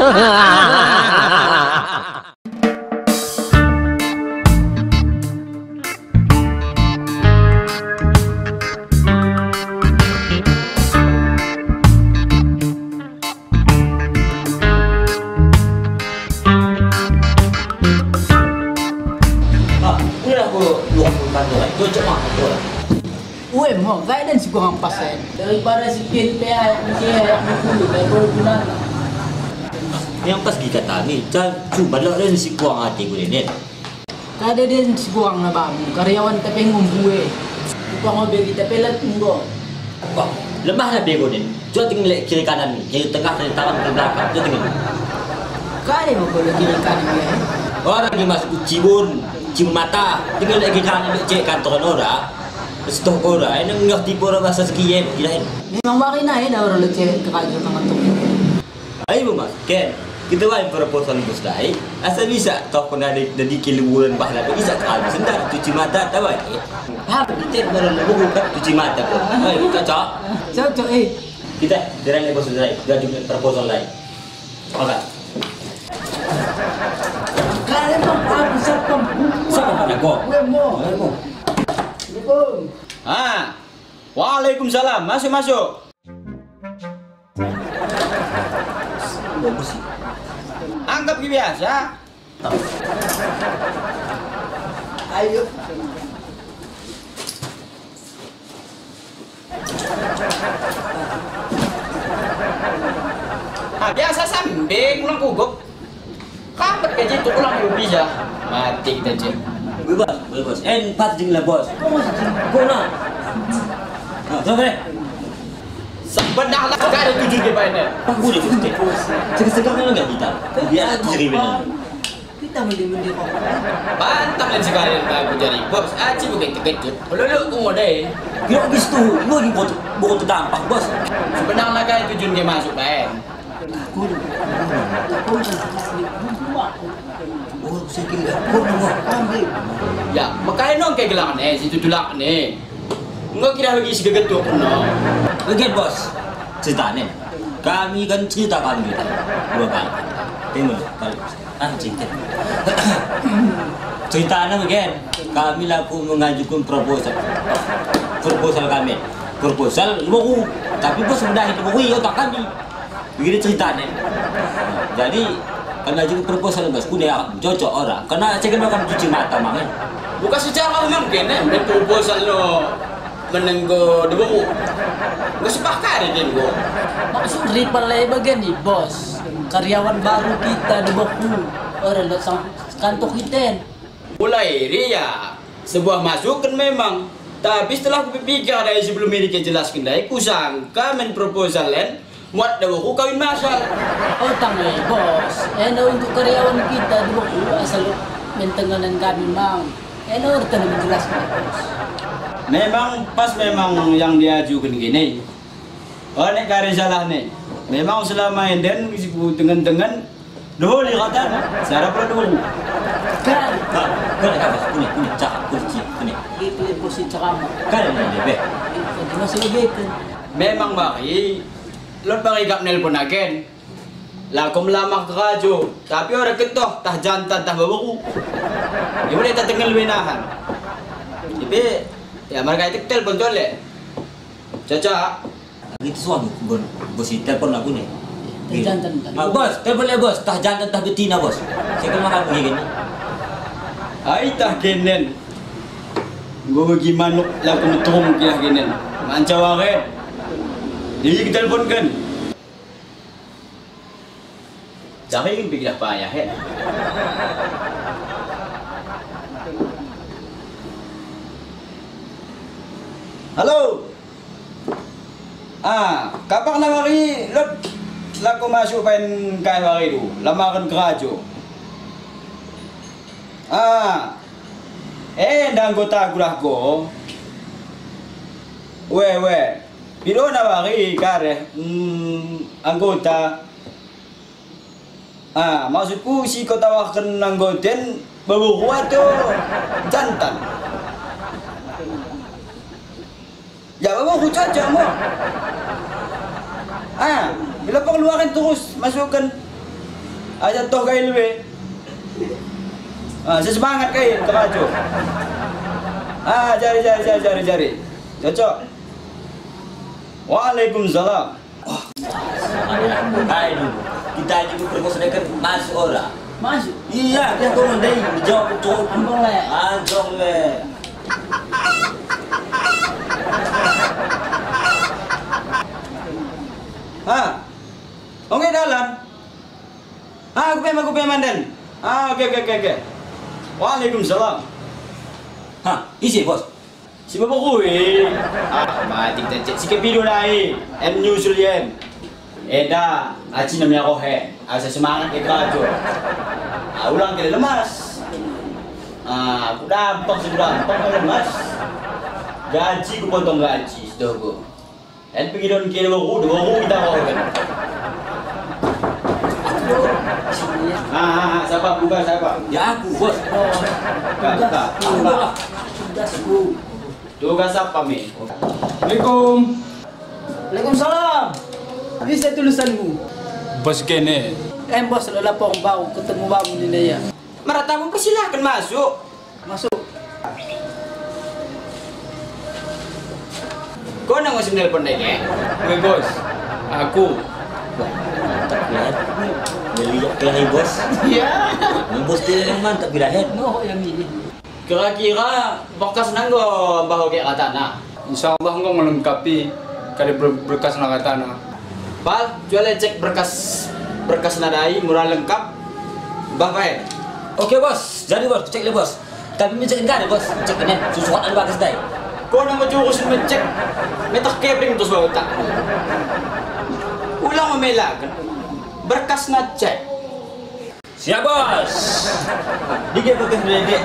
Uwe mo, kaya din siguro ang pasen. Daripada si Kente ay mengkulu daripada guna. Yang pas gikat kami, coba lo dan si kuang hati gue ini. Kada din siguro ang nabangun, karyawan tapi ngumbuwe. Upang mobil kita pelat munggo. Wah, lemah lah bego ini. Coba tinggal kiri kanan nih, kiri tengah dari taman ke belakang. Coba tinggal. Kada mo boleh kiri kanan ya. Orang yang masuk cibun mata, tinggal lagi kanan cek kantor orang. Stok orang, ini nggak tipu orang bahasa sekian, kirain. Memang makin naik dah orang leceh kerja kantor. Ayo mas, Ken, kita buat proposal bos lain. Asal bisa tahu kena dari kiluan bahkan bisa kalau sebentar cuci mata tahu ni. Kita baru buka cuci mata. Ayo cocok. Cocok Kita jalan bos lain, gaji proposal lain. Oke. Kalian apa siapa? Siapa mana kau? Mo. Waalaikumsalam. Masuk. Bagus sih. Anggap biasa. Ayo. Biasa sambing ulang kukup. Kampet gaji itu ulang bisa. Mati kita cek. Bos. Empat jeng lah bos. Kau masih Kau nak? Coba. Sebenarnya gak ada 7 GB-nya. Pak gue udah pasti. Sekarang nggak kita. Biar jadi benar. kita mending kok. Bantang dan sekalian aku jadi bos. Aci bukan kekejut. Lalu aku mau deh. Kira gitu. Lu di bot dampak bos. Sebenarnya kayak tujuan dia masuk lain. Aku Oh, sikit aku mau ambil. Ya, makanya nong kayak gelang nih, situ tulak nih. Enggak kira lagi si gegetuk no. Lihat bos, ceritanya. Kami kan cerita kami kita dua kali. Tengok kali. Cerita. Ceritanya begini, kami laku mengajukan proposal kami. Proposal mau, tapi bos sudah itu mau otak kami. Begini ceritanya. Jadi karena juga proposal bos, kuda cocok orang. Karena saya kan makan cuci mata mangan. Bukan secara mungkin ya, proposal lo menenggo debu. Nggak sepakat ya gue. maksud ripalay bagian nih bos. Karyawan baru kita di Boku. Orang lo sang kantor kita. Mulai Ria, sebuah masukan memang. Tapi setelah aku pikir dari sebelum ini jelaskan dari, ku sangka men proposal lain muat debu kawin masal. Oh tanggay bos. Untuk karyawan kita di Boku asal mentenganan kami mang. Harus menjelaskan bos. Memang pas memang yang diajukan gini. Oh nek kare salah nih. Memang selama ini dan dengan doh likatan secara produk. Kan Kan apa? Kuning cakap kuning. itu yang posisi cakap. Kan ini lebih. Itu masih lebih kan. Memang bagi lot bagi gap nelpon agen. Lah kau melamar kerajo, tapi orang ketoh tah jantan tah babaku. Ya boleh tak tinggal benahan. Tapi ya mereka itu telepon tole. Caca, Itu suami bos telepon aku nih. Jantan kan. Bos, telepon bos. Tah jantan tah betina bos. Saya kan makan begini. ay tah kenen. Gue bagaimana lah kau nutrum kira kenen. Mancaware. Jadi kita telepon kan. Jangan ingin bikin apa ya, he. Halo. Kapan namari lot laku masuk pen kay hari itu, lamaran kerajo. Anggota aku lah ko. We. Pilo na bari kare anggota. Maksudku si kau tawarkan anggoten beberapa tu jantan. Ya bawa aku saja mo. Bila pengeluaran terus masukkan Aja toh kain lebih. Sesemangat kain ke Rajo. Jari. Cocok. Waalaikumsalam. Hai dulu. Kita juga proposal kan masuk orang. Masuk. Iya, dia kau mendai jawab cowok. Boleh. Anjong le. Oke dalam. Aku pengen mandan. Oke. Waalaikumsalam. Hah, isi bos. Si bapak gue. Mati kita cek si kepido naik. Nyusul yen. Eda, aci namanya kohe. Asa semangat ke Rajo. Ulang kali lemas. Aku dampak lemas. Gaji ku potong gaji, sudah ku. Pergi don kiri baru kita kau kan. Siapa buka siapa? Ya aku bos. Tugasku. Tugas apa mi? Assalamualaikum. Waalaikumsalam. Bisa tulisanmu. Bos kene. Bos lalapong bau ketemu bau ni dia. Maratamu persilahkan masuk. Masuk. Kau nak masuk nelpon lagi? Oke bos. Aku. Mantap bilahet. Beliok kelahi bos. Ya. Ini bos dia yang mantap bilahet. No yang ini. Kira-kira bekas nanggo bahu kayak katana. Insyaallah engkau melengkapi kali berkas tanah. Pal, jual cek berkas nadai murah lengkap. Bapak. Oke bos, jadi bos, cek deh bos. Tapi cek enggak ada bos, cek ini susuan bagus deh. Kau nak mencurusin mencek, metak keping terus bawa tak. Ulang memelakan berkas cek. Siap bos. Dikit berkas dek.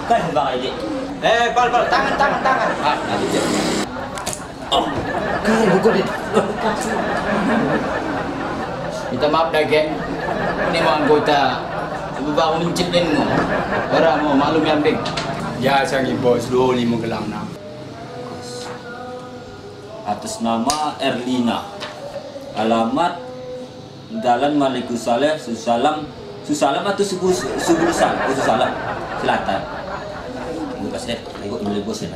Kan bang ini. Pal, tangan. Nanti cek. Oh, kan buku deh. Minta maaf dah geng. Ini mau anggota. Ibu bawa mencipin mu. Orang mau maklum yang bing. Ya sangi bos lo ni menggelang na. Atas nama Erlina. Alamat Jalan Malikus Saleh, Susalam atau Suburusan, Susalam Selatan. Bos deh, ikut beli bos ya.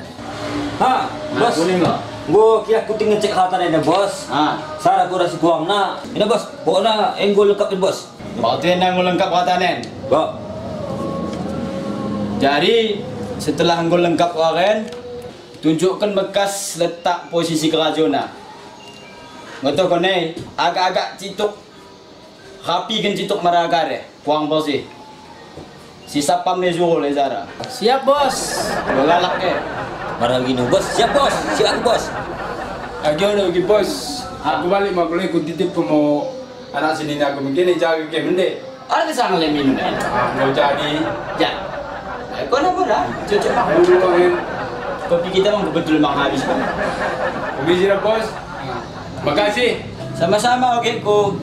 Ha, bos. Boleh enggak? Gua kia aku tinggal cek harta ini bos. Sarah aku rasa kurang na. Ini bos, pokoknya enggol lengkapin bos. Bawa tenang lengkap katanen. Bok. Jadi setelah anggol lengkap waren, tunjukkan bekas letak posisi kerajona. Ngoto kone agak-agak cituk. Rapi kan cituk maragare. Kuang bosi. Si sapam ne zuhul Zara. Siap bos. Galak ke. Marah gini bos, siap bos, siap bos. Ayo lagi bos. Aku balik mak boleh ku titip mau anak sini aku mungkin jaga ke mende. Ada sangat lemin ni. Mau jadi. Ya. Kau nak berah? Cocok mak. Dulu kan. Kopi kita memang betul mak habis. Oke sih bos. Makasih. Sama-sama oke ku.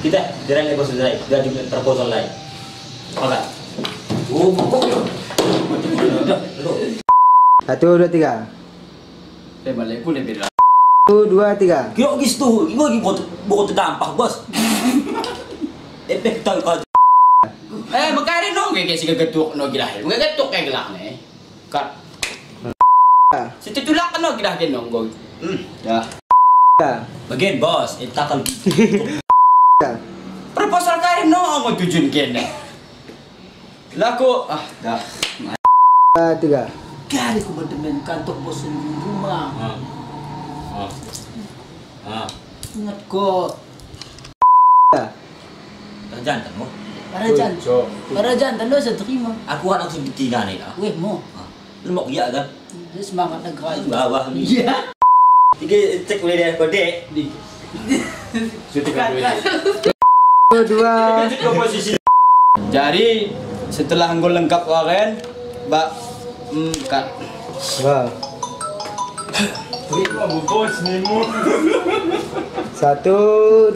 Kita jalan bos jalan. Gaji proposal lain. Oke. Bok yo. 1, 2, 3. Balik pun lebih. 1, 2, 3. Kyo gitu, ibu lagi buat terdampak bos. Efek tahu kau. Makanya nong kayak si kegetuk no gila. Kegetuk kayak gila nih. Kat. Si tulak kan no gila nong go. Ya. Bagian bos, takal. Proposal kain no mau tujuan kene. Laku dah. 3. Kali ku berdemen kantor bos di rumah. Ingat kok. Jantan mo. Para jantan lo saya terima. Aku anak sebetina nih lah. Weh mo. Lu mau iya kan? Dia semangat negara. Bawah nih. Iya. Tiga cek boleh deh kode. Sudah kan. 2. Jadi setelah anggol lengkap waren, Mbak kat. Wah. Bos ni mu. 1,